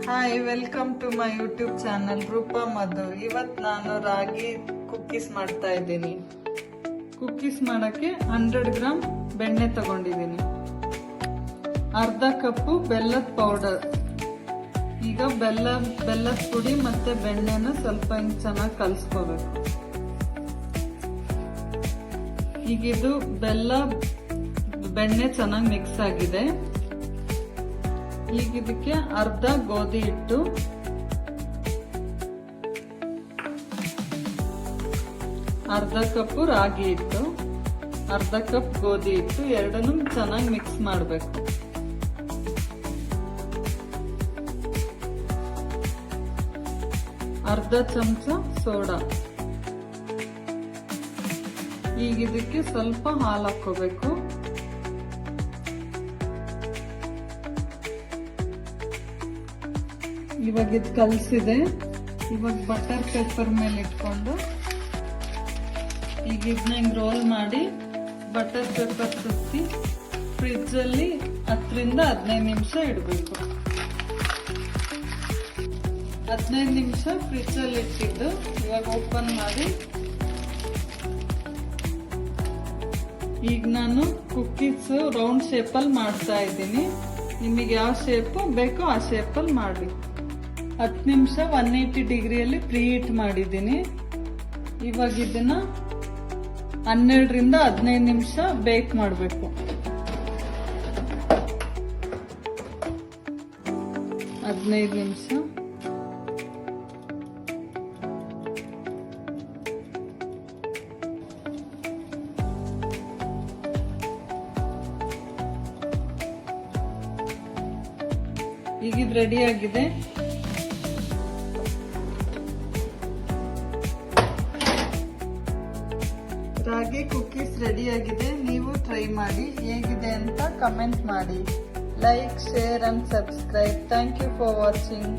Hi, welcome to my YouTube channel Roopa Madhu. ಇವತ್ತು ನಾನು ರಾಗಿ cookies ಮಾಡ್ತಾ ಇದ್ದೀನಿ. ಕುಕ್ಕೀಸ್ ಮಾಡಕ್ಕೆ 100 ಗ್ರಾಮ್ ಬೆಣ್ಣೆ ತಗೊಂಡಿದ್ದೀನಿ, ಅರ್ಧ ಕಪ್ಪು ಬೆಲ್ಲದ ಪೌಡರ್. ಈಗ ಬೆಲ್ಲದ ಪುಡಿ ಮತ್ತೆ ಬೆಣ್ಣೆನ ಸ್ವಲ್ಪ ಹಿಂಗ್ ಚೆನ್ನಾಗಿ ಕಲ್ಸ್ಕೋಬೇಕು. ಈಗ ಇದು ಬೆಣ್ಣೆ ಚೆನ್ನಾಗಿ ಮಿಕ್ಸ್ ಆಗಿದೆ. ಈಗ ಇದಕ್ಕೆ ಅರ್ಧ ಗೋಧಿ ಹಿಟ್ಟು, ಅರ್ಧ ಕಪ್ ರಾಗಿ ಹಿಟ್ಟು, ಅರ್ಧ ಕಪ್ ಗೋಧಿ ಹಿಟ್ಟು ಎರಡನ್ನೂ ಚೆನ್ನಾಗಿ ಮಿಕ್ಸ್ ಮಾಡಬೇಕು. ಅರ್ಧ ಚಮಚ ಸೋಡಾ. ಈಗ ಇದಕ್ಕೆ ಸ್ವಲ್ಪ ಹಾಲು ಹಾಕೋಬೇಕು. ಇವಾಗ ಇದು ಕಲಸಿದೆ. ಇವಾಗ ಬಟರ್ ಪೇಪರ್ ಮೇಲೆ ಇಟ್ಕೊಂಡು ಈಗ ಇದನ್ನ ಹಿಂಗ್ ರೋಲ್ ಮಾಡಿ ಬಟರ್ ಪೇಪರ್ ಸುತ್ತಿ ಫ್ರಿಡ್ಜ್ ಅಲ್ಲಿ 10 ರಿಂದ 15 ನಿಮಿಷ ಇಡಬೇಕು. 15 ನಿಮಿಷ ಫ್ರಿಡ್ಜ್ ಅಲ್ಲಿ ಇಟ್ಟಿದ್ದು ಇವಾಗ ಓಪನ್ ಮಾಡಿ ಈಗ ನಾನು ಕುಕ್ಕೀಸ್ ರೌಂಡ್ ಶೇಪಲ್ಲಿ ಮಾಡ್ತಾ ಇದ್ದೀನಿ. ನಿಮಗೆ ಯಾವ ಶೇಪ್ ಬೇಕೋ ಆ ಶೇಪಲ್ಲಿ ಮಾಡಿ. 10 ನಿಮಿಷ 180 ಡಿಗ್ರಿಯಲ್ಲಿ ಪ್ರೀ ಹೀಟ್ ಮಾಡಿದ್ದೀನಿ. ಇವಾಗ ಇದನ್ನ 12 ರಿಂದ 15 ನಿಮಿಷ ಬೇಕ್ ಮಾಡಬೇಕು. 15 ನಿಮಿಷ. ಈಗ ಇದು ರೆಡಿ ಆಗಿದೆ. ರಾಗಿ ಕುಕ್ಕೀಸ್ ರೆಡಿ ಆಗಿದೆ. ನೀವು ಟ್ರೈ ಮಾಡಿ, ಹೇಗಿದೆ ಅಂತ ಕಮೆಂಟ್ ಮಾಡಿ. Like, share and subscribe. Thank you for watching.